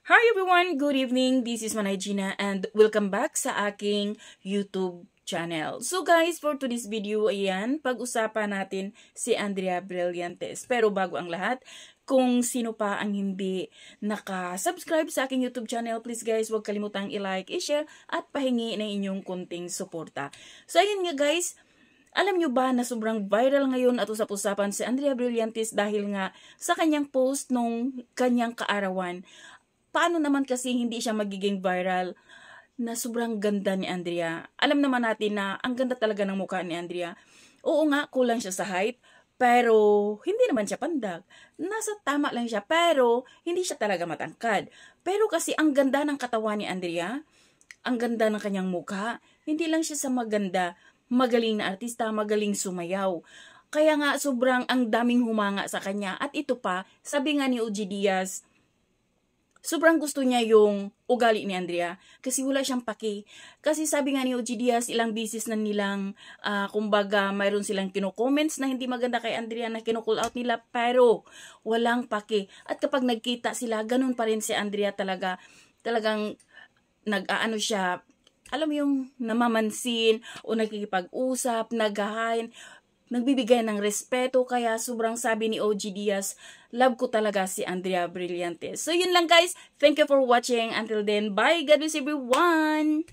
Hi everyone! Good evening! This is Manay Gina and welcome back sa aking YouTube channel. So guys, for today's video, ayan, pag-usapan natin si Andrea Brillantes. Pero bago ang lahat, kung sino pa ang hindi naka-subscribe sa aking YouTube channel, please guys, huwag kalimutang i-like, i-share, at pahingi ng inyong kunting suporta. So ayun nga guys, alam nyo ba na sobrang viral ngayon at usap-usapan si Andrea Brillantes dahil nga sa kanyang post nung kanyang kaarawan. Paano naman kasi hindi siya magiging viral na sobrang ganda ni Andrea? Alam naman natin na ang ganda talaga ng mukha ni Andrea. Oo nga, kulang siya sa height, pero hindi naman siya pandag. Nasa tama lang siya, pero hindi siya talaga matangkad. Pero kasi ang ganda ng katawan ni Andrea, ang ganda ng kanyang mukha, hindi lang siya sa maganda, magaling na artista, magaling sumayaw. Kaya nga sobrang ang daming humanga sa kanya. At ito pa, sabi nga ni OG Diaz, sobrang gusto niya yung ugali ni Andrea kasi wala siyang paki. Kasi sabi nga ni OG Diaz, ilang beses na nilang, kumbaga, mayroon silang kino-comments na hindi maganda kay Andrea na kino-call out nila, pero walang paki. At kapag nagkita sila, ganun pa rin si Andrea talagang nag-aano siya, alam mo yung namamansin o nagkikipag-usap, naghahain, nagbibigay ng respeto. Kaya sobrang sabi ni OG Diaz, love ko talaga si Andrea Brillantes. So yun lang guys, thank you for watching. Until then, bye, God bless everyone!